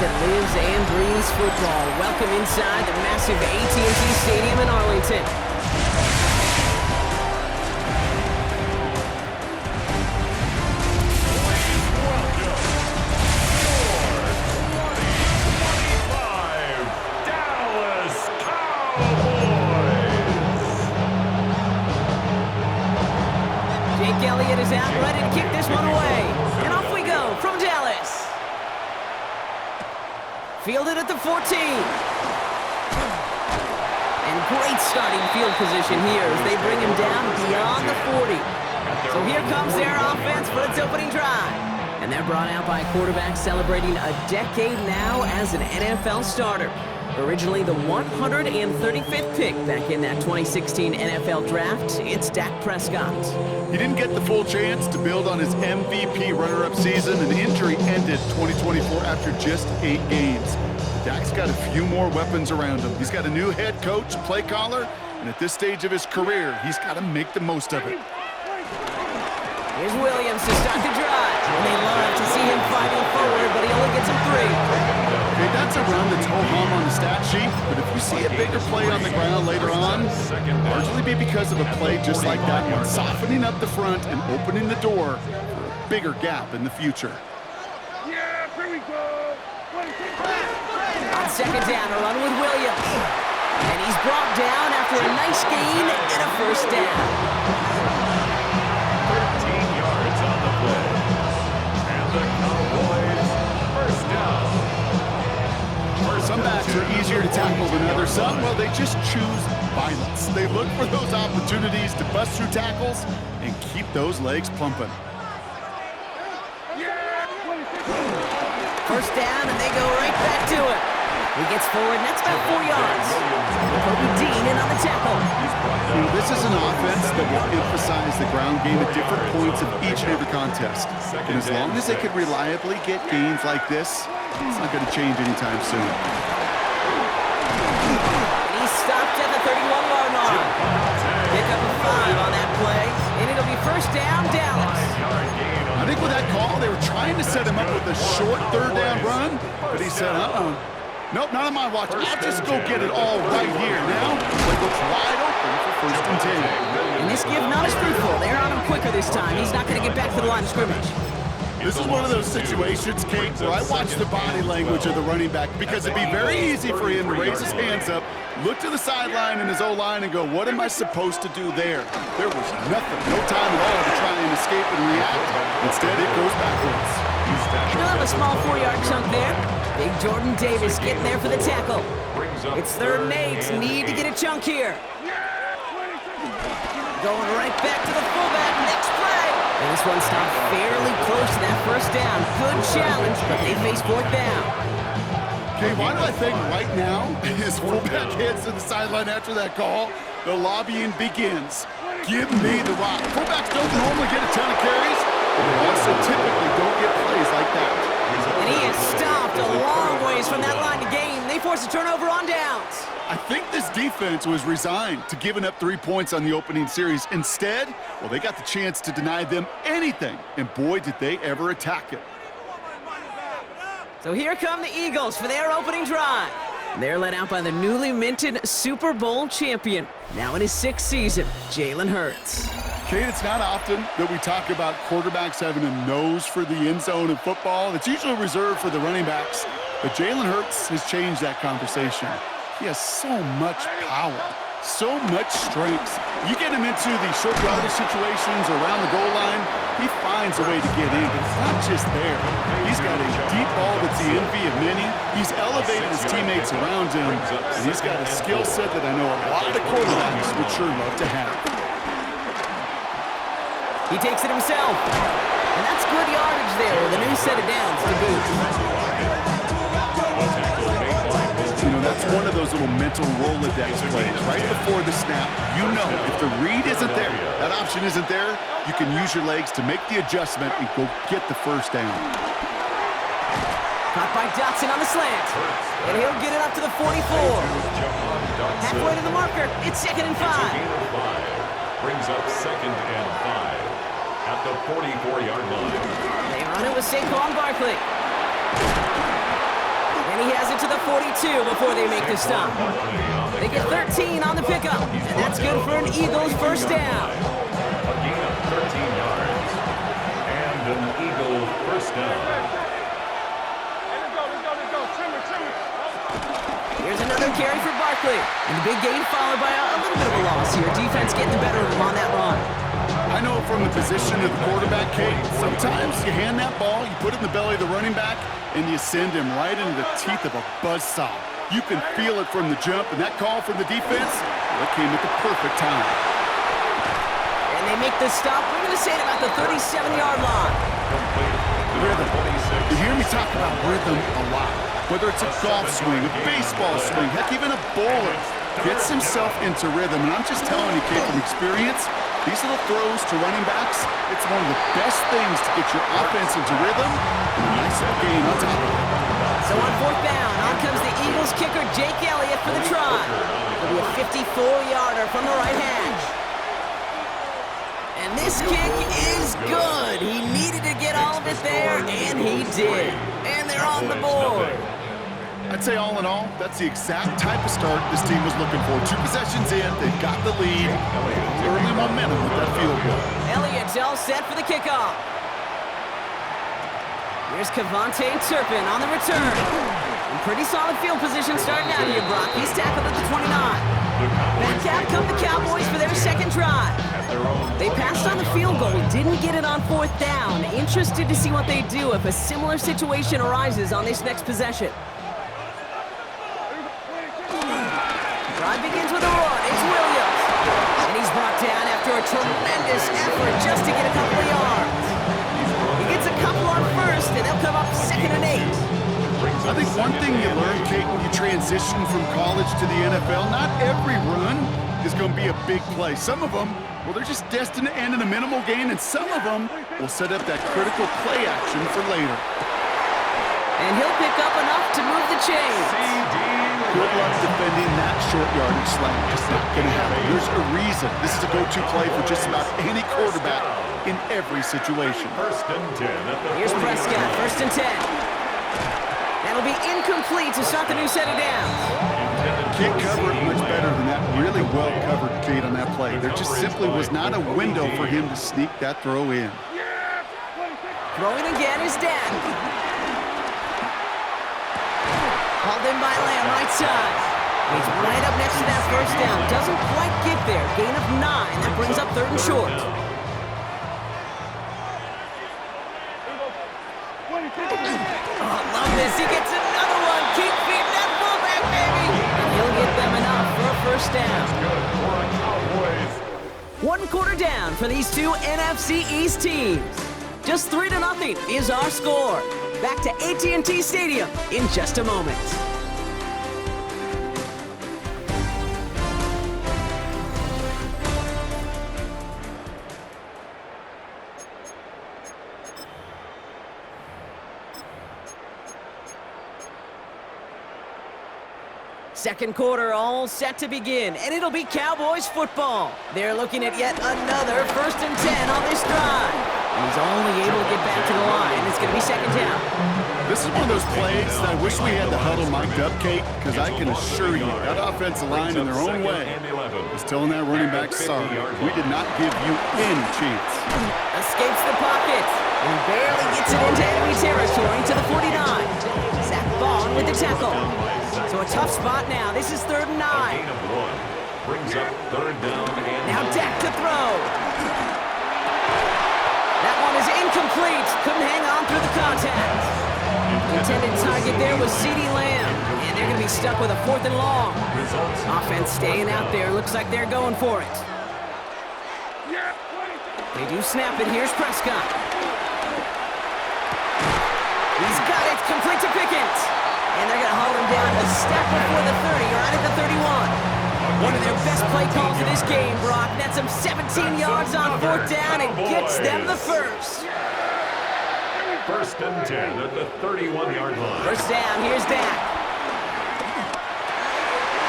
that lives and breathes football. Welcome inside the massive AT&T Stadium in Arlington. Elliott is out, ready to kick this one away. And off we go from Dallas. Fielded at the 14. And great starting field position here as they bring him down beyond the 40. So here comes their offense for its opening drive. And they're brought out by a quarterback celebrating a decade now as an NFL starter. Originally the 135th pick back in that 2016 NFL draft, it's Dak Prescott. He didn't get the full chance to build on his MVP runner-up season, and the injury ended 2024 after just 8 games. Dak's got a few more weapons around him. He's got a new head coach, play caller, and at this stage of his career, he's got to make the most of it. Here's Williams to start the drive. And they love to see him fighting forward, but he only gets him 3. Okay, that's a run that's ho-hum on the stat sheet, but if you see a bigger play on the ground later on, largely be because of a play just like that one, softening up the front and opening the door for a bigger gap in the future. Yeah, here we go. On second down, a run with Williams. And he's brought down after a nice gain and a first down. 13 yards on the play. And the Cowboys first down. Some backs are easier to tackle than others. Some, well, they just choose violence. They look for those opportunities to bust through tackles and keep those legs pumping. First down, and they go right back to it. He gets forward, and that's about 4 yards. Kobe Dean in on the tackle. This is an offense that will emphasize the ground game at different points of each and every contest. And as long as they can reliably get gains like this, it's not going to change anytime soon. He's stopped at the 31-yard line. Pick up a 5 on that play, and it'll be first down, Dallas. I think with that call, they were trying to set him up with a short third down run, but he said, nope, not on my watch. I'll just go get it all right here. Now, it looks wide open for first and 10. And this give not as fruitful. They're on him quicker this time. He's not going to get back to the line of scrimmage. This is one of those situations, Kate, where I watch the body language of the running back because it'd be very easy for him to raise his hands up, look to the sideline in his O-line and go, what am I supposed to do there? There was nothing, no time at all to try and escape and react. Instead, it goes backwards. He'll have a small 4-yard chunk there. Big Jordan Davis getting there for the tackle. It's 3rd and 8. Need to get a chunk here. Going right back to the fullback. Next play. And this one stopped fairly close to that first down. Good challenge, but they face 4th down. Okay, why do I think right now, his fullback heads to the sideline after that call, the lobbying begins. Give me the rock. Fullbacks don't normally get a ton of carries, but they also typically don't get plays like that. And he is stopped a long ways from that line to gain. They force a turnover on downs. I think this defense was resigned to giving up 3 points on the opening series. Instead, well, they got the chance to deny them anything, and boy, did they ever attack it. So here come the Eagles for their opening drive. They're led out by the newly minted Super Bowl champion, now in his 6th season, Jalen Hurts. Kate, it's not often that we talk about quarterbacks having a nose for the end zone in football. It's usually reserved for the running backs, but Jalen Hurts has changed that conversation. He has so much power, so much strength. You get him into these short yardage situations or around the goal line, he finds a way to get in, but it's not just there. He's got a deep ball that's the envy of many. He's elevated his teammates around him, and he's got a skill set that I know a lot of quarterbacks would sure love to have. He takes it himself, and that's good yardage there with a new set of downs to boot. You know, that's one of those little mental Rolodex plays. Right before the snap, you know if the read isn't there, that option isn't there, you can use your legs to make the adjustment and go get the first down. Caught by Dotson on the slant, and he'll get it up to the 44. Halfway to the marker, it's 2nd and 5. Brings up 2nd and 5 at the 44-yard line. They run it with Saquon Barkley. he has it to the 42 before they make the stop. They get 13 on the pickup, and that's good for an Eagles first down. A gain of 13 yards. And an Eagle first down. Here's another carry for Barkley. And the big gain followed by a little bit of a loss here. Defense getting the better of him on that run. I know from the position of the quarterback, Kate, sometimes you hand that ball, you put it in the belly of the running back, and you send him right into the teeth of a buzzsaw. You can feel it from the jump, and that call from the defense, that came at the perfect time. And they make the stop. We're going to say it about the 37-yard line. Rhythm. You hear me talk about rhythm a lot. Whether it's a golf swing, a baseball swing, heck, even a bowler gets himself into rhythm. And I'm just telling you, Kate, from experience, these little throws to running backs, it's one of the best things to get your offense into rhythm and a nice little gain on top of it. So on fourth down, on comes the Eagles kicker, Jake Elliott, for the try. It'll be a 54-yarder from the right hash. And this kick is good. He needed to get all of it there, and he did. And they're on the board. I'd say all in all, that's the exact type of start this team was looking for. 2 possessions in, they've got the lead. Early momentum with that field goal. Elliott's all set for the kickoff. Here's Kevontae Turpin on the return. In pretty solid field position starting out here, Brock. He's tackled at the 29. Back out come the Cowboys for their second drive. They passed on the field goal, didn't get it on fourth down. Interested to see what they do if a similar situation arises on this next possession. Drive begins with a run. It's Williams. And he's brought down after a tremendous effort just to get a couple of yards. He gets a couple on first, and they'll come up 2nd and 8. I think one thing you learn, Kate, when you transition from college to the NFL, not every run is going to be a big play. Some of them, well, they're just destined to end in a minimal gain, and some of them will set up that critical play action for later. And he'll pick up enough to move the chains. Good luck defending that short yardage slant. Just not going to happen. There's a reason. This is a go-to play for just about any quarterback in every situation. First and 10 at the Here's Prescott, 1st and 10. That'll be incomplete to start the new set of downs. Can't cover it much better than that. Really well covered, Kate, on that play. There just simply was not a window for him to sneak that throw in. Throwing again is Dan. Hauled in by Lamb, right side. He's right up next to that first down. Doesn't quite get there. Gain of 9. That brings up 3rd and short. Oh, love this. He gets another one. Keep feeding that fullback, baby. And he'll get them enough for a first down. 1 quarter down for these two NFC East teams. Just 3-0 is our score. Back to AT&T Stadium in just a moment. Second quarter all set to begin, and it'll be Cowboys football. They're looking at yet another 1st and 10 on this drive. And he's only able to get back to the line. It's going to be 2nd down. This is one of those plays that I wish we had the huddle mic'd up, Kate, because I can assure you that offensive line in their own way is telling that running back, sorry, we did not give you any chance. Escapes the pocket and barely gets it into enemy territory to the 49. Zach Bond with the tackle. So a tough spot now. This is 3rd and 9. Gain of 1 brings up 3rd down and now Dak to throw. That one is incomplete. Couldn't hang on through the contact. The intended target there was CeeDee Lamb. And they're going to be stuck with a 4th and long. Offense staying out there. Looks like they're going for it. They do snap it. Here's Prescott. He's got it. Complete to Pickens. And they're going to hold him down a step before the 30, right at the 31. One of their best play calls of this game, Brock. Nets them 17 yards on 4th down and gets them the first. 1st and 10 at the 31-yard line. First down, here's Dak.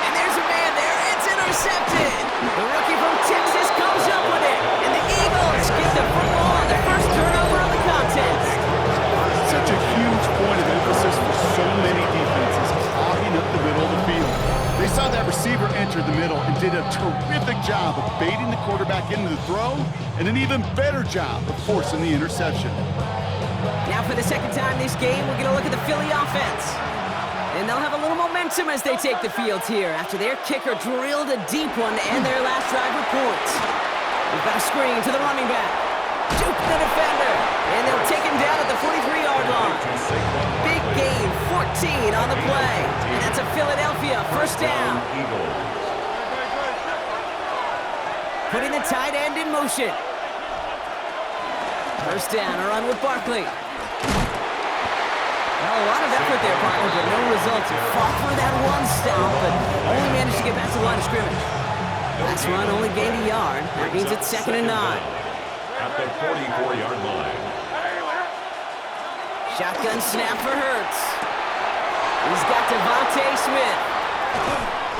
And there's a man there. It's intercepted. The rookie from Texas comes up with it. And the Eagles get the football on their first turnover of the contest. Such a huge point of emphasis for so many defenses. did a terrific job of baiting the quarterback into the throw, and an even better job of forcing the interception. Now for the second time this game, we're going to look at the Philly offense. And they'll have a little momentum as they take the field here after their kicker drilled a deep one to end their last drive with points. We've got a screen to the running back. Juke the defender. And they'll take him down at the 43-yard line. Big gain, 14 on the play. And that's a Philadelphia first down. Putting the tight end in motion. First down, a run with Barkley. Well, a lot of effort there, partner, but no results. He fought for that one stop, but only managed to get back to the line of scrimmage. Last run only gained a yard. That means it's 2nd and 9. At the 44-yard line. Shotgun snap for Hurts. He's got Devontae Smith.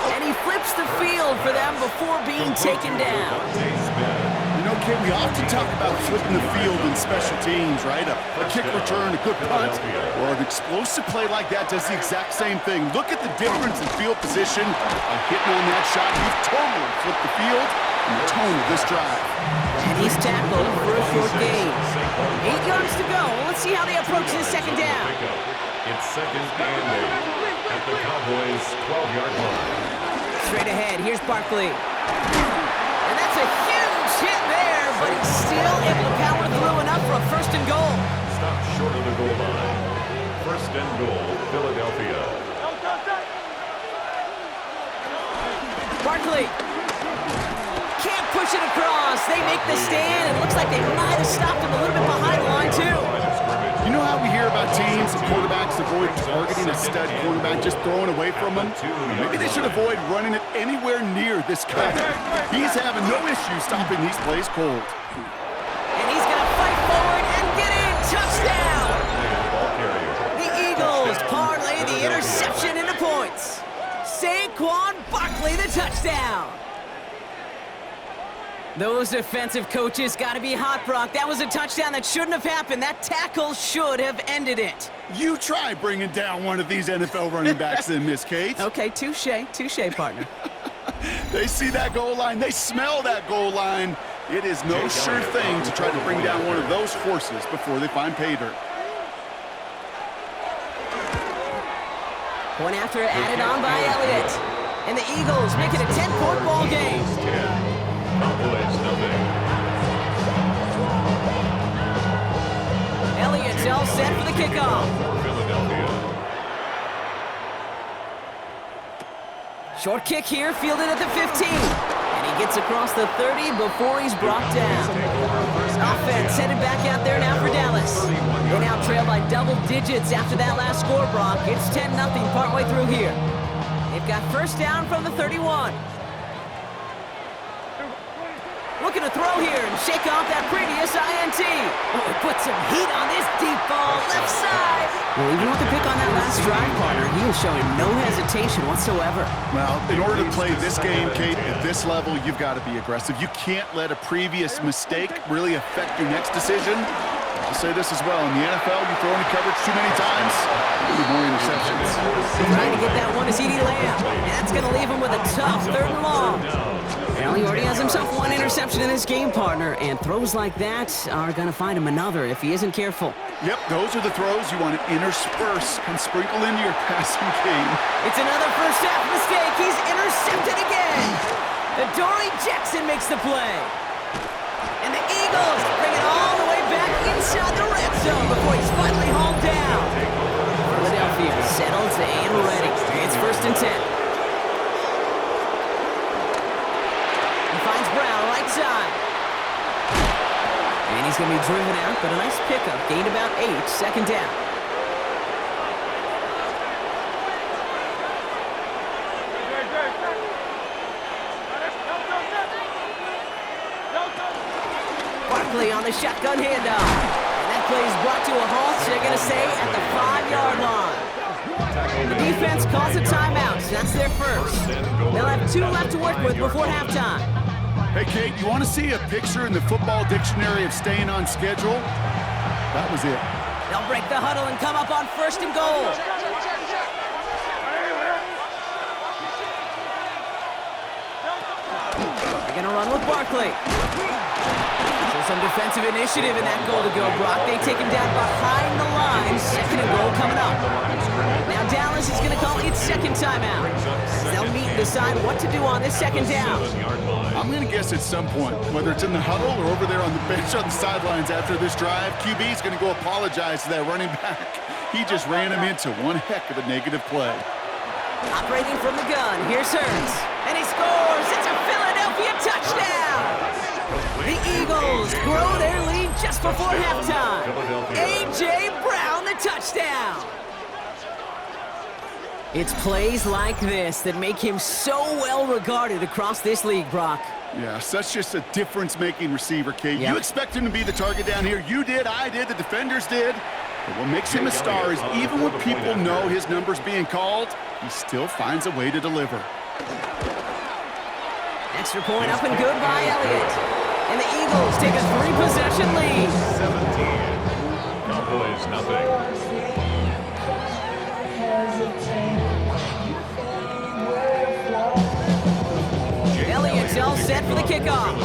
And he flips the field for them before being taken down. You know, Kate, we often talk about flipping the field in special teams, right? A kick return, a good punt, or an explosive play like that does the exact same thing. Look at the difference in field position by hitting on that shot. You've totally flipped the field and the tone of this drive. And he's tackled for a short gain. 8 yards to go. Let's see how they approach this second down. It's 2nd and 8 at the Cowboys' 12-yard line. Straight ahead, here's Barkley. And that's a huge hit there, but he's still able to power through enough for a 1st and goal. Stop short of the goal line. 1st and goal, Philadelphia. Barkley. Can't push it across. They make the stand. It looks like they might have stopped him a little bit behind the line, too. You know how we hear about teams and quarterbacks avoid targeting a stud quarterback, just throwing away from him? Maybe they should avoid running it anywhere near this guy. He's having no issue stopping these plays cold. And he's going to fight forward and get in. Touchdown! The Eagles parlay the interception into points. Saquon Barkley, the touchdown. Those defensive coaches got to be hot, Brock. That was a touchdown that shouldn't have happened. That tackle should have ended it. You try bringing down one of these NFL running backs then, Miss Kate. Okay, touche, partner. They see that goal line. They smell that goal line. It is no sure thing to try to bring down one of those horses before they find pay dirt. Point after added on by Elliott. And the Eagles make it a 10-point ball game. Elliott's all set for the kickoff. Short kick here, fielded at the 15. And he gets across the 30 before he's brought down. Offense headed back out there now for Dallas. They now trail by double digits after that last score, Brock. It's 10-0 partway through here. They've got first down from the 31. Looking to throw here and shake off that previous INT. Oh, he put some heat on this deep ball, left side. Well, even with the pick on that last drive, partner, he was showing no hesitation whatsoever. Well, in order to play this game, Kate, at this level, you've got to be aggressive. You can't let a previous mistake really affect your next decision. I'll say this as well. In the NFL, you throw into coverage too many times, you need more interceptions. Trying to get that one to CeeDee Lamb. And that's going to leave him with a tough 3rd and long. Well, he already has himself one interception in his game, partner, and throws like that are going to find him another if he isn't careful. Yep, those are the throws you want to intersperse and sprinkle into your passing game. It's another first half mistake. He's intercepted again. Adoree Jackson makes the play. And the Eagles bring it all the way back inside the red zone before he's finally hauled down. Philadelphia settles and ready. It's 1st and 10. Finds Brown right side. And he's going to be driven out, but a nice pickup. Gained about 8, 2nd down. Barkley on the shotgun handoff. And that play is brought to a halt, so they're going to stay at the 5-yard line. The defense calls a timeout, so that's their first. They'll have 2 left to work with before halftime. Hey, Kate, you want to see a picture in the football dictionary of staying on schedule? That was it. They'll break the huddle and come up on 1st and goal. They're going to run with Barkley. So some defensive initiative in that goal to go, Brock. They take him down behind the line. Second and goal coming up. Now Dallas is going to call its second timeout. They'll meet and decide what to do on this second down. I'm going to guess at some point, whether it's in the huddle or over there on the bench on the sidelines after this drive, QB is going to go apologize to that running back. He just ran him into one heck of a negative play. Operating from the gun, here's Hurts. And he scores! It's a Philadelphia touchdown! The Eagles grow their lead just before halftime. A.J. Brown, the touchdown! It's plays like this that make him so well regarded across this league, Brock. Yeah, such just a difference-making receiver, Kate. Yep. You expect him to be the target down here. You did, I did, the defenders did. But what makes him a star is even when people know his number's being called, he still finds a way to deliver. Extra point up and good by Elliott. And the Eagles take a 3-possession lead. 17. Cowboys nothing. Elliott's all set for the kickoff.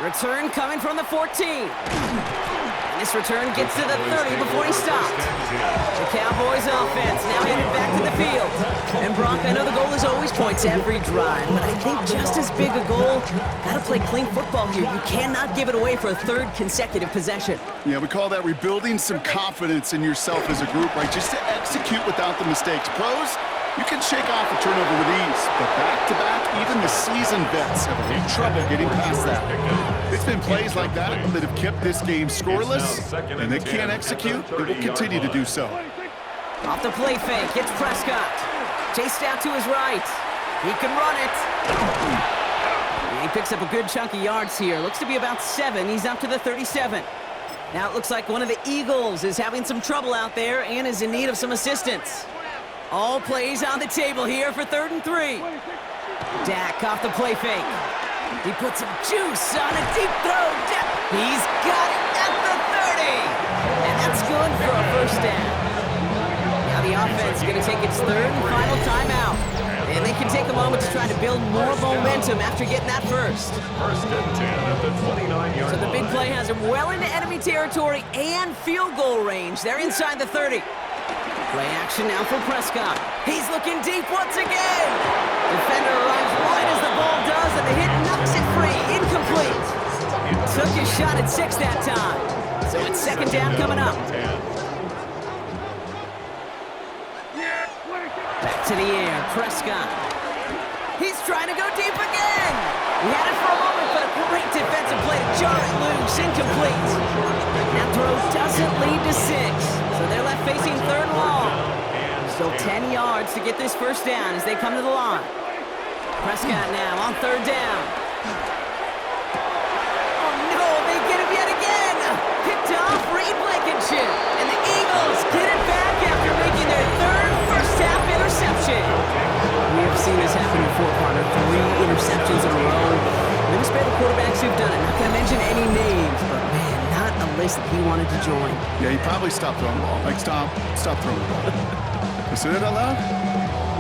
Return coming from the 14. And this return gets to the 30 before he stopped. The Cowboys offense now headed back to the field. And Brock, I know the goal is always points every drive, but I think just as big a goal, gotta play clean football here. You cannot give it away for a third consecutive possession. Yeah, we call that rebuilding some confidence in yourself as a group, right? Just to execute without the mistakes. Pros, you can shake off a turnover with ease, but back-to-back, even the seasoned vets have had trouble getting past that. It's been plays like that that have kept this game scoreless, and they can't execute. They will continue to do so. Off the play fake, it's Prescott. Chased out to his right. He can run it. He picks up a good chunk of yards here. Looks to be about 7. He's up to the 37. Now it looks like one of the Eagles is having some trouble out there and is in need of some assistance. All plays on the table here for 3rd and 3. Dak off the play fake. He puts some juice on a deep throw. He's got it at the 30. And that's good for a first down. Now the offense is going to take its 3rd and final timeout. And they can take a moment to try to build more momentum after getting that first. First and 10 at the 29-yard So the big line. play has him well into enemy territory and field goal range. They're inside the 30. Play action now for Prescott. He's looking deep once again. Defender arrives right as the ball does, and the hit knocks it free. Incomplete. Took his shot at 6 that time. So it's 2nd down coming up. Back to the air, Prescott. He's trying to go deep again. He had it for a moment, but a great defensive play to jar it loose. Incomplete. That throw doesn't lead to 6. So they're left facing 3rd and long. Still 10 yards to get this first down as they come to the line. Prescott now on 3rd down. Oh no, they get him yet again. Picked off Reed Blankenship. And the Eagles get it back after making their 3rd first-half interception. We have seen this happen before, partner. 3 interceptions in a row. We're going to spare the quarterbacks who've done it. Not going to mention any names, but man, not a list that he wanted to join. Yeah, he probably stopped throwing the ball. Like, stop throwing the ball. You say that out loud?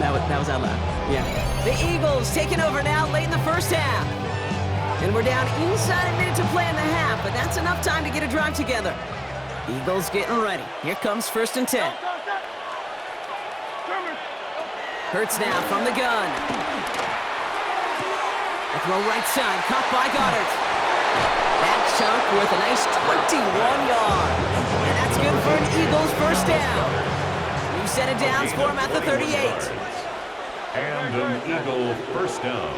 That was out loud. Yeah. The Eagles taking over now late in the first half. And we're down inside a minute to play in the half, but that's enough time to get a drive together. Eagles getting ready. Here comes 1st and 10. Hurts now from the gun. A throw right side, caught by Goddard. That chunk with a nice 21 yards. And that's good for an Eagles first down. New set of downs for him at the 38. And an Eagle first down.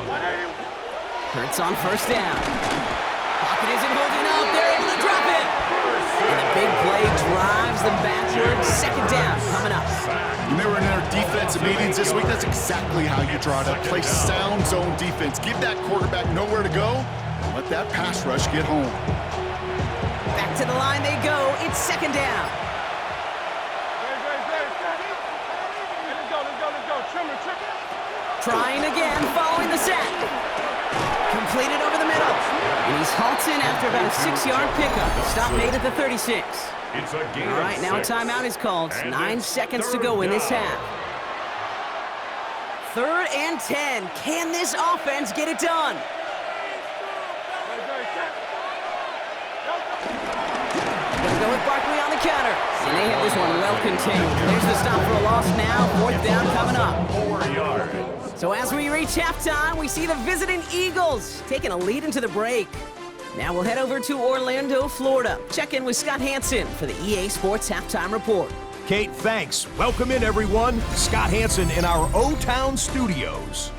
Hurts on first down. Pocket isn't holding up. They're able to drop it. And a big play drives them backwards. 2nd down coming up. When they were in their defensive meetings this week, that's exactly how you draw it up. Play sound zone defense. Give that quarterback nowhere to go. And let that pass rush get home. Back to the line they go. It's 2nd down. Trying again, following the sack. Completed over the middle. And he's halted after about a 6-yard pickup. Stop made at the 36. It's a gain All right, of now a 6. timeout is called. And 9 it's seconds to 3rd go in this down. half. 3rd and 10. Can this offense get it done? Gonna go with Barkley on the counter. And they have this one well contained. There's the stop for a loss now. 4th down coming up. 4 yards. So as we reach halftime, we see the visiting Eagles taking a lead into the break. Now we'll head over to Orlando, Florida. Check in with Scott Hansen for the EA Sports Halftime Report. Kate, thanks. Welcome in, everyone. Scott Hansen in our O-Town studios.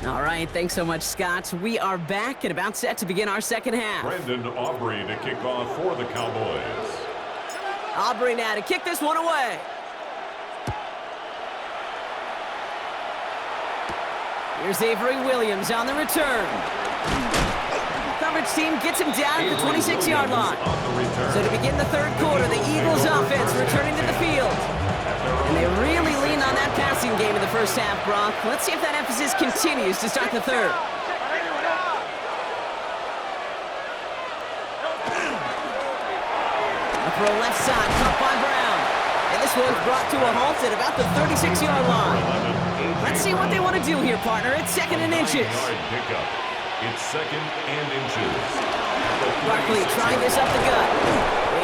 All right, thanks so much, Scott. We are back and about set to begin our second half. Brandon Aubrey to kick off for the Cowboys. Aubrey now to kick this one away. Here's Avery Williams on the return. Coverage team gets him down at the 26-yard line. So to begin the 3rd quarter, the Eagles offense returning to the field. And they really lean on that passing game in the first half, Brock. Let's see if that emphasis continues to start the 3rd. A throw left side, caught by Brown. And this one's brought to a halt at about the 36-yard line. Let's see what they want to do here, partner. It's 2nd and inches. It's 2nd and inches. Barkley trying this up the gut.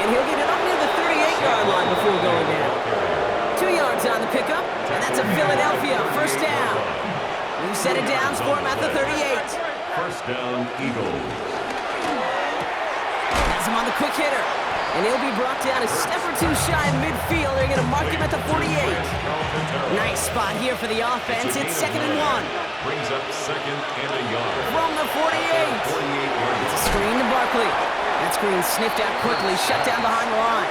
And he'll get it up near the 38-yard line before going down. 2 yards on the pickup, and that's a Philadelphia 1st down. New set of downs for him at the 38. 1st down, Eagles. Has him on the quick hitter. And he'll be brought down a step or two shy of midfield. They're going to mark him at the 48. Nice spot here for the offense. It's 2nd and 1. Brings up 2nd and a yard. From the 48. It's a screen to Barkley. That screen sniffed out quickly, shut down behind the line.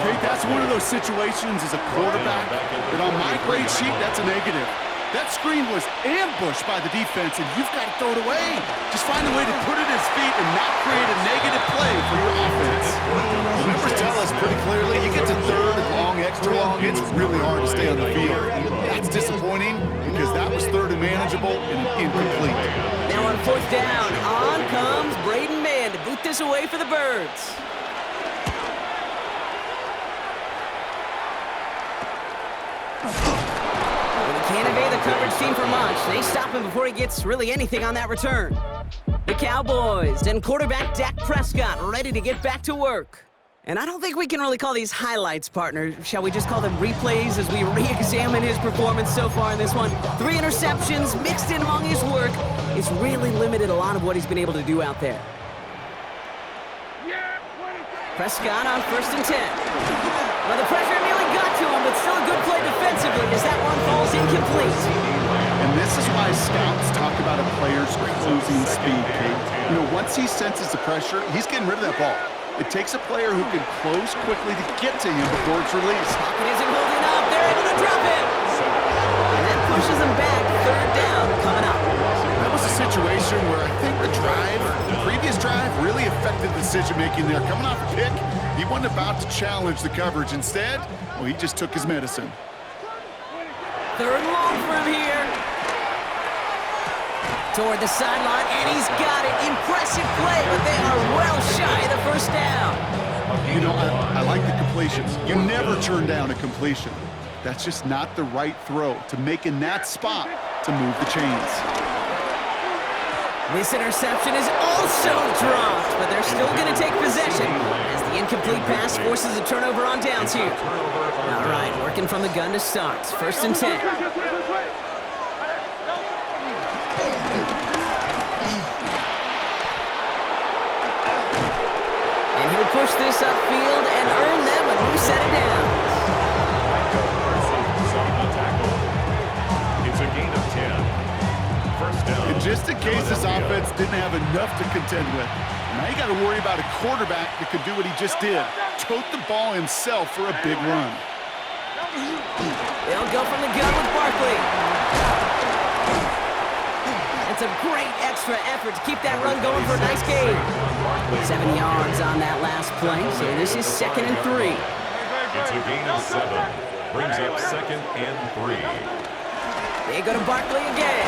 Kate, that's one of those situations as a quarterback that on my grade sheet, that's a negative. That screen was ambushed by the defense, and you've got to throw it away. Just find a way to put it at his feet and not create a negative play for your offense. The numbers tell us pretty clearly, you get to 3rd and long, extra long, it's really hard to stay on the field. That's disappointing because that was 3rd and manageable and incomplete. Now on 4th down, on comes Braden Mann to boot this away for the Birds. Can't evade the coverage team for much. They stop him before he gets really anything on that return. The Cowboys and quarterback Dak Prescott ready to get back to work. And I don't think we can really call these highlights, partner. Shall we just call them replays as we re-examine his performance so far in this one? 3 interceptions mixed in among his work. It's really limited a lot of what he's been able to do out there. Prescott on 1st and 10. Well, the pressure nearly got to him, but still a good play defensively as that one falls incomplete. And this is why scouts talk about a player's closing speed, Kate. You know, once he senses the pressure, he's getting rid of that ball. It takes a player who can close quickly to get to him before it's released. Pocket isn't holding up. They're able to drop it. And that pushes him back. 3rd down coming up. That was a situation where I think the previous drive really affected the decision-making there. Coming off a pick, he wasn't about to challenge the coverage. Instead, well, he just took his medicine. 3rd and long for him here. Toward the sideline, and he's got it. Impressive play, but they are well shy of the 1st down. You know, I like the completions. You never turn down a completion. That's just not the right throw to make in that spot to move the chains. This interception is also dropped, but they're still going to take possession as the incomplete pass forces a turnover on downs here. All right, working from the gun to start. 1st and 10. And he'll push this upfield and earn them a new set of downs. It's a gain of 10. 1st down. And just in case this offense didn't have enough to contend with, now you got to worry about a quarterback that could do what he just did. Tote the ball himself for a big run. They'll go from the gun with Barkley. It's a great extra effort to keep that run going for a nice gain. 7 yards on that last play, so this is 2nd and 3. It's a gain of 7. Brings up 2nd and 3. They go to Barkley again.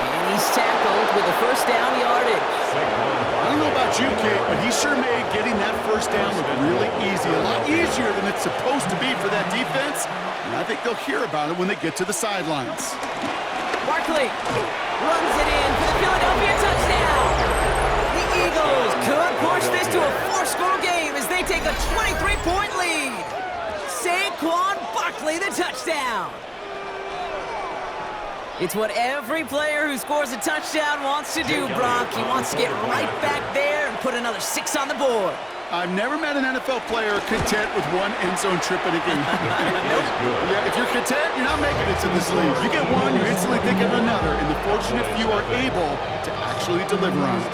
And He's tackled with a first down yardage. I don't know about you, Kate, but he sure made getting that first down look really easy. A lot easier than it's supposed to be for that defense. And I think they'll hear about it when they get to the sidelines. Barkley runs it in for the Philadelphia touchdown. The Eagles could push this to a 4-score game as they take a 23-point lead. Saquon Barkley, the touchdown. It's what every player who scores a touchdown wants to do, Brock. He wants to get right back there and put another 6 on the board. I've never met an NFL player content with one end zone trip in a game. Yeah, if you're content, you're not making it to this league. You get one, you're instantly thinking of another, and the fortunate few are able to actually deliver on it.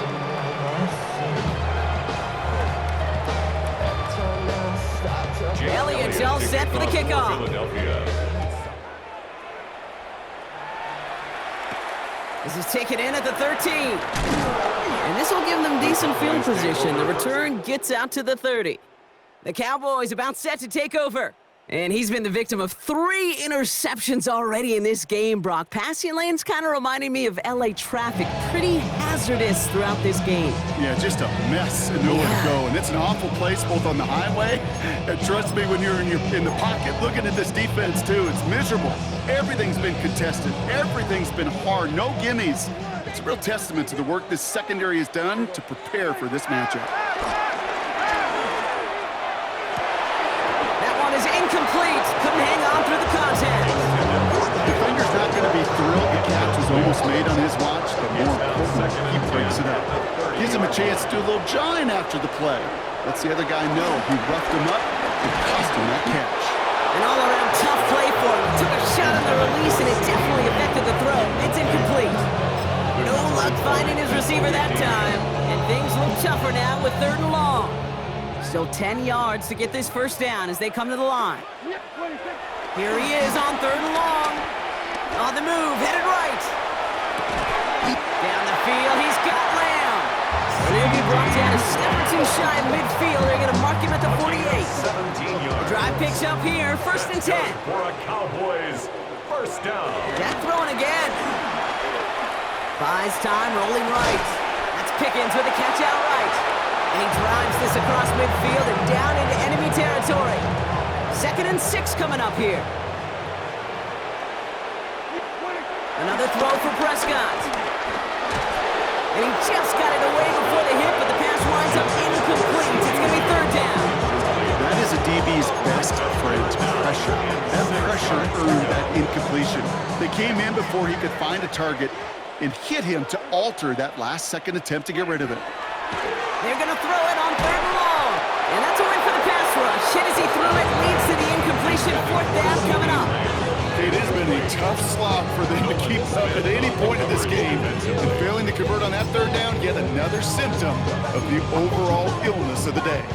Elliott's all set for the kickoff. This is taken in at the 13. And this will give them decent field position. The return gets out to the 30. The Cowboys about set to take over. And he's been the victim of 3 interceptions already in this game, Brock. Passing lanes kind of reminding me of LA traffic. Pretty hazardous throughout this game. Yeah, just a mess and nowhere to go. And it's an awful place both on the highway. And trust me, when you're in the pocket looking at this defense too, it's miserable. Everything's been contested. Everything's been hard. No gimmies. It's a real testament to the work this secondary has done to prepare for this matchup. Incomplete. Couldn't hang on through the contact. The defender's not going to be thrilled the catch was almost made on his watch, but more importantly, he breaks it up. Gives him a chance to do a little jawing after the play. Lets the other guy know he roughed him up and cost him that catch. An all-around tough play for him. Took a shot on the release, and it definitely affected the throw. It's incomplete. No luck finding his receiver that time, and things look tougher now with 3rd and long. Still 10 yards to get this first down as they come to the line. Here he is on 3rd and long. On the move, headed right. Down the field, he's got Lamb. And he'll be brought down a step or 2 shy of midfield. They're going to mark him at the 48. The drive picks up here, 1st and 10. For a Cowboys first down. Dak throwing again. Buys time, rolling right. That's Pickens with a catch out right. And he drives this across midfield and down into enemy territory. 2nd and 6 coming up here. Another throw for Prescott. And he just got it away before the hit, but the pass winds up incomplete. It's going to be 3rd down. That is a DB's best friend, pressure. That pressure earned that incompletion. They came in before he could find a target and hit him to alter that last-second attempt to get rid of it. They're going to throw it on 3rd and long. And that's a win for the pass rush. Hit as he threw it, leads to the incompletion. 4th down coming up. It has been a tough slog for them to keep up at any point in this game. And failing to convert on that 3rd down, yet another symptom of the overall illness of the day.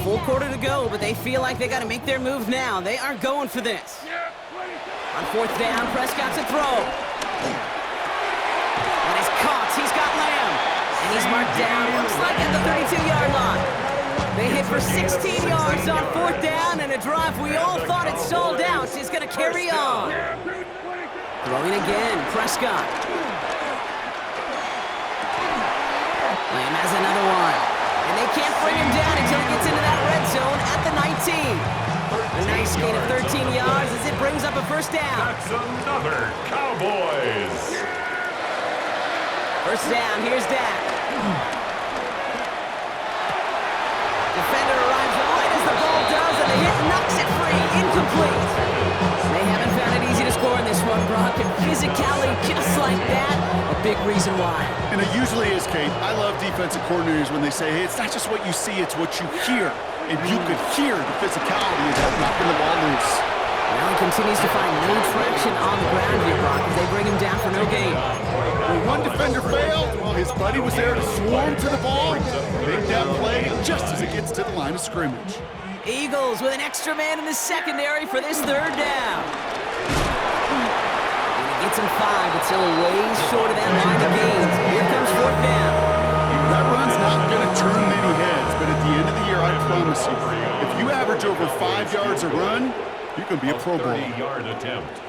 Full quarter to go, but they feel like they got to make their move now. They are going for this. On 4th down, Prescott's a throw. And he's caught. He's got Lamb. And he's marked down, looks like at the 32-yard line. They hit for 16 yards on 4th down, and a drive we all thought had stalled out is going to carry on. Throwing again, Prescott. Lamb has another one. And they can't bring him down until he gets into that red zone at the 19. A nice gain of 13 yards as it brings up a first down. That's another Cowboys. First down, here's Dak. Defender arrives right as the ball does, and the hit knocks it free, incomplete. They haven't found it easy to score in this one, Brock, and physicality just like that, a big reason why. And it usually is, Kate. I love defensive coordinators when they say, hey, it's not just what you see, it's what you hear. And you could hear the physicality of that knocking the ball loose. Now he continues to find no traction on the ground here, Brock, as they bring him down for no gain. When one defender failed, well, his buddy was there to swarm to the ball. Make that play just as it gets to the line of scrimmage. Eagles with an extra man in the secondary for this 3rd down. And he gets him 5, but still a ways short of that line of gains. Here comes 4th down. That run's not going to turn many heads, but at the end of the year, I promise you, if you average over 5 yards a run, you can be a Pro Bowl. 30-yard attempt.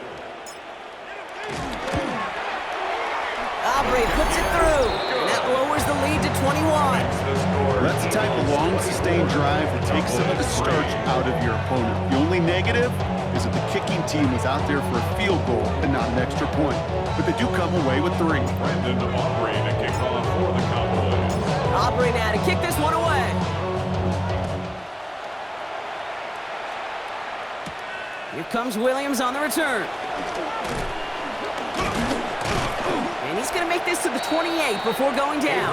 Aubrey puts it through, and that lowers the lead to 21. That's the type of long, sustained drive that takes some of the starch out of your opponent. The only negative is that the kicking team was out there for a field goal and not an extra point. But they do come away with 3. Brandon Aubrey to kick off for the Cowboys. Aubrey now to kick this one away. Here comes Williams on the return. And he's going to make this to the 28 before going down.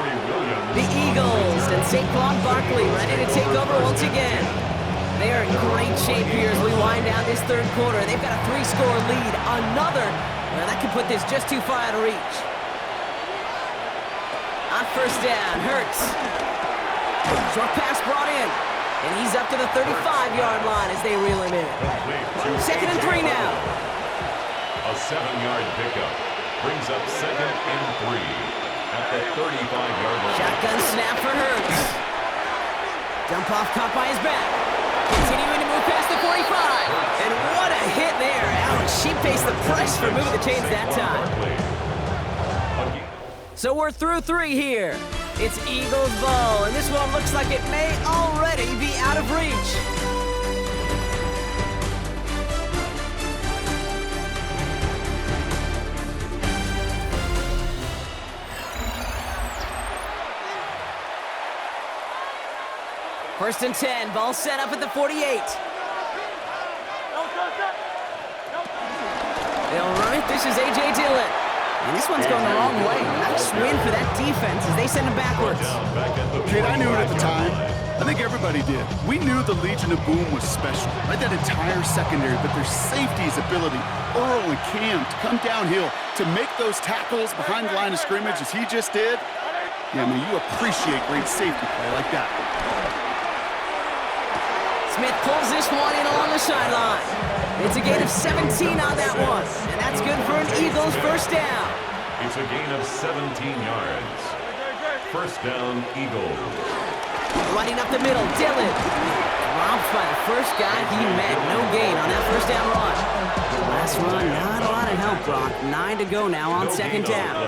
The Eagles and Saquon Barkley ready to take over once again. They are in great shape here as we wind down this third quarter. They've got a 3-score lead. Another, well, that could put this just too far out of reach. On first down, Hurts. Short pass brought in. And he's up to the 35-yard line as they reel him in. 2nd and 3 now. A 7-yard pickup brings up 2nd and 3 at the 35-yard line. Shotgun snap for Hurts. Dump off caught by his back. Continuing to move past the 45. And what a hit there. Ouch, she faced the press for moving the chains that time. So we're through 3 here. It's Eagles ball, and this one looks like it may already be out of reach. First and 10, ball set up at the 48. They'll run it. This is A.J. Dillon. And this one's going the wrong way. Nice win for that defense as they send him backwards. Kid, I knew it at the time. I think everybody did. We knew the Legion of Boom was special, right? That entire secondary, but their safety's ability, Earl and Cam, to come downhill, to make those tackles behind the line of scrimmage as he just did. Yeah, I mean, you appreciate great safety play like that. Smith pulls this one in along the sideline. It's a gain of 17 on that one, and that's good for an Eagles first down. It's a gain of 17 yards. First down, Eagles. Running up the middle, Dillon. Dropped by the first guy he met. No gain on that first down run. Last run, not a lot of help, Brock. 9 to go now on second down.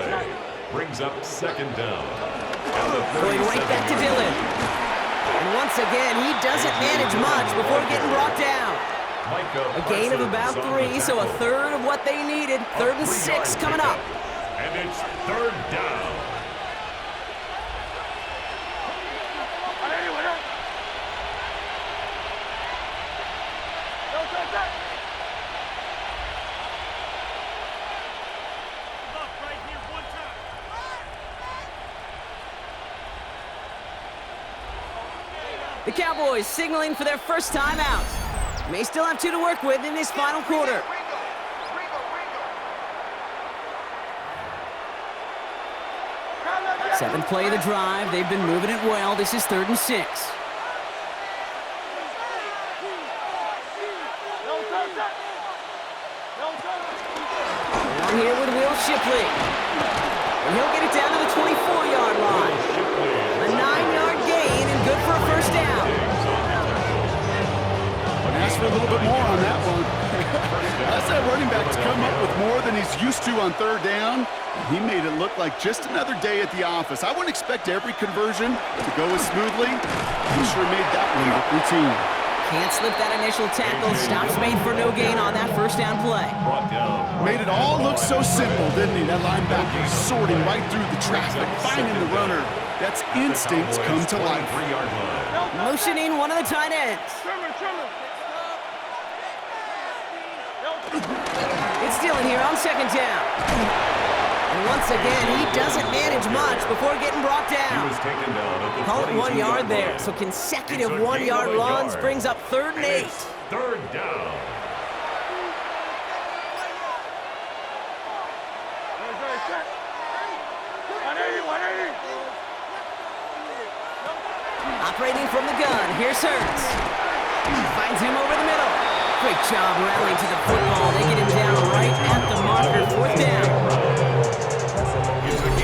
Brings up second down. Going right back to Dillon. And once again, he doesn't manage much before getting brought down. A gain of about 3, so a third of what they needed. 3rd and 6 coming up. And it's 3rd down. The Cowboys signaling for their first time out. May still have 2 to work with in this final quarter. Seventh play of the drive. They've been moving it well. This is 3rd and 6. Along here with Will Shipley. And he'll get it down to the 24-yard line. A 9-yard gain and good for a first down. Ask for a little bit more on that one. That's that running back to come up with more than he's used to on 3rd down. He made it look like just another day at the office. I wouldn't expect every conversion to go as smoothly. He sure made that one look routine. Can't slip that initial tackle. Stops made for no gain on that first down play. Made it all look so simple, didn't he? That linebacker sorting right through the traffic, finding the runner. That's instincts come to life. Motioning one of the tight ends. It's Dillon here on second down. And once again, he doesn't manage much before getting brought down. Call it 1 yard there. So consecutive 1-yard runs brings up 3rd and 8. 3rd down. Operating from the gun, here's Hurts. Finds him over the middle. Great job rallying to the football. They get him down right at the marker. 4th down.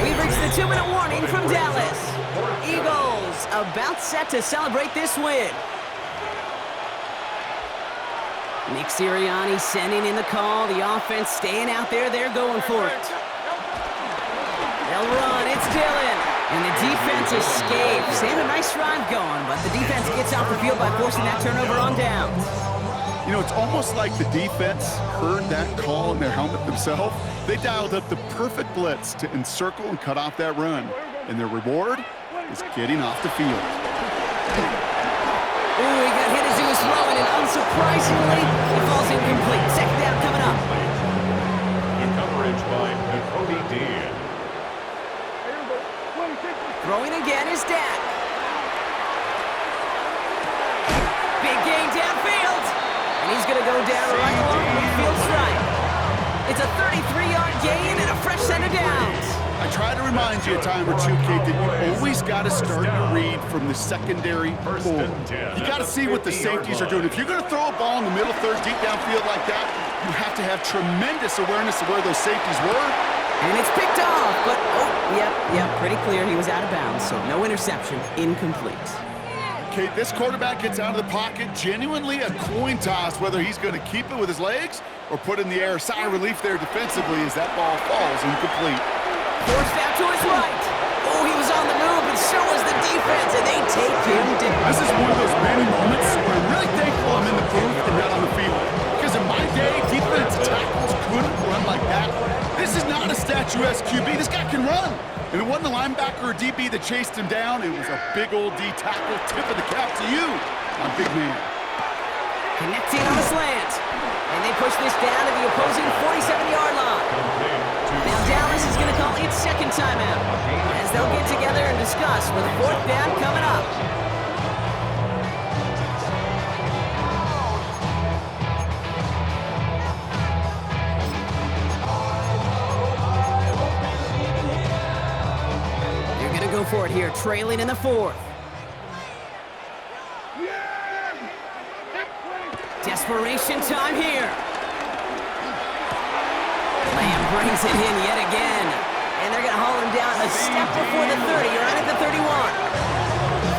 We've reached the 2-minute warning from Dallas. Eagles about set to celebrate this win. Nick Sirianni sending in the call. The offense staying out there. They're going for it. They'll run. It's Dillon. And the defense escapes. They have a nice drive going, but the defense gets off the field by forcing that turnover on downs. You know, it's almost like the defense heard that call in their helmet themselves. They dialed up the perfect blitz to encircle and cut off that run. And their reward is getting off the field. Ooh, he got hit as he was throwing, and unsurprisingly, it falls incomplete. Second down coming up. The coverage by Cody Dean. Throwing again is Dak. Big gain downfield. And he's going to go down right along the midfield stripe. It's a 33-yard gain and a fresh set of downs. I try to remind you a time or two, Kate, that you always got to start your read from the secondary forward. You got to see what the safeties are doing. If you're going to throw a ball in the middle third, deep downfield like that, you have to have tremendous awareness of where those safeties were. And it's picked off, but, yep, pretty clear he was out of bounds, so no interception, incomplete. Okay, this quarterback gets out of the pocket, genuinely a coin toss, whether he's going to keep it with his legs or put in the air. Sigh of relief there defensively as that ball falls incomplete. Forced out to his right. Oh, he was on the move, but so was the defense, and they take him down. This is one of those many moments where I'm really thankful I'm in the booth and not on the field. Because in my day, defensive tackles couldn't run like that. This is not a statuesque QB. This guy can run. And it wasn't a linebacker or DB that chased him down. It was a big old D tackle. Tip of the cap to you, my big man. Connecting on a slant. And they push this down to the opposing 47-yard line. Now Dallas is going to call its second timeout as they'll get together and discuss with fourth down coming up. Go for it here, trailing in the fourth. Desperation time here. Lamb brings it in yet again. And they're going to haul him down a step before the 30, right at the 31.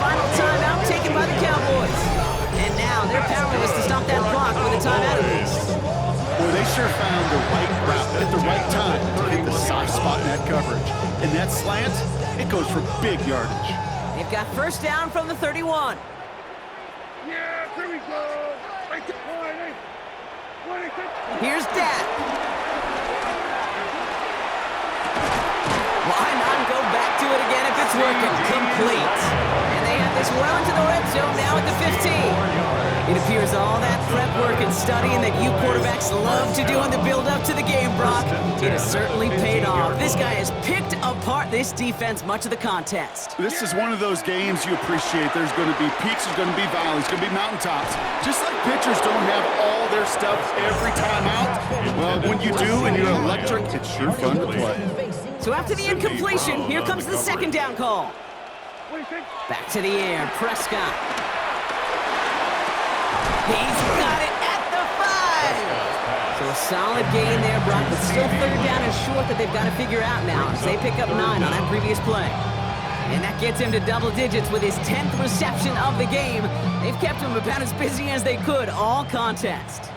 Final timeout taken by the Cowboys. And now they're powerless to stop that clock with a timeout at least. Boy, they sure found the right route at the right time to hit the soft spot in that coverage. And that slant, it goes for big yardage. They've got first down from the 31. Yeah, here we go. Here's Dak. Why not go back to it again if it's working? Complete. And they have this well into the red zone now at the 15. It appears all that prep work and studying that you quarterbacks love to do in the build-up to the game, Brock, it has certainly paid off. This guy has picked apart this defense much of the contest. This is one of those games you appreciate. There's going to be peaks, there's going to be valleys, going to be mountaintops. Just like pitchers don't have all their stuff every time out, well, when you do and you're electric, it's sure fun to play. So after the incompletion, here comes the second down call. Back to the air, Prescott. He's got it at the 5. So a solid gain there, Brock, but still third down and short that they've got to figure out now as they pick up 9 on that previous play. And that gets him to double digits with his 10th reception of the game. They've kept him about as busy as they could all contest.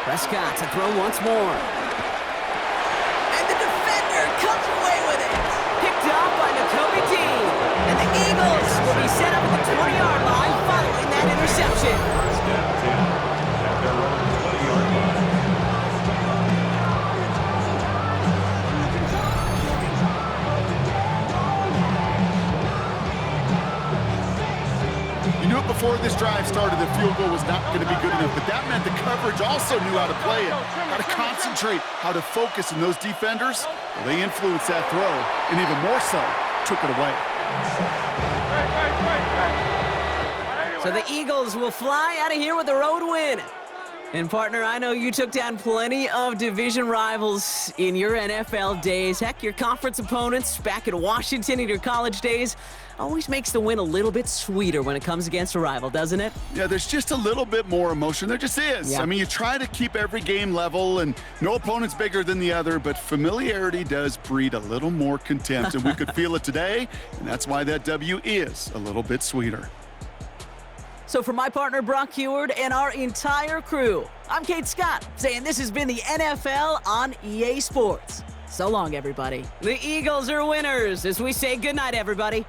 Prescott to throw once more. And the defender comes away with it. Picked off by Cody Dean. And the Eagles will be set up at the 20-yard line following that interception. First and 10 at their own 20-yard line. You knew it before this drive started, the field goal was not going to be good enough, but that meant the coverage also knew how to play it, how to concentrate, how to focus, and those defenders, well, they influenced that throw, and even more so, took it away. So the Eagles will fly out of here with a road win. And partner, I know you took down plenty of division rivals in your NFL days. Heck, your conference opponents back in Washington in your college days always makes the win a little bit sweeter when it comes against a rival, doesn't it? Yeah, there's just a little bit more emotion. There just is. Yeah. I mean, you try to keep every game level, and no opponent's bigger than the other, but familiarity does breed a little more contempt, and we could feel it today, and that's why that W is a little bit sweeter. So for my partner, Brock Heward, and our entire crew, I'm Kate Scott, saying this has been the NFL on EA Sports. So long, everybody. The Eagles are winners as we say goodnight, everybody.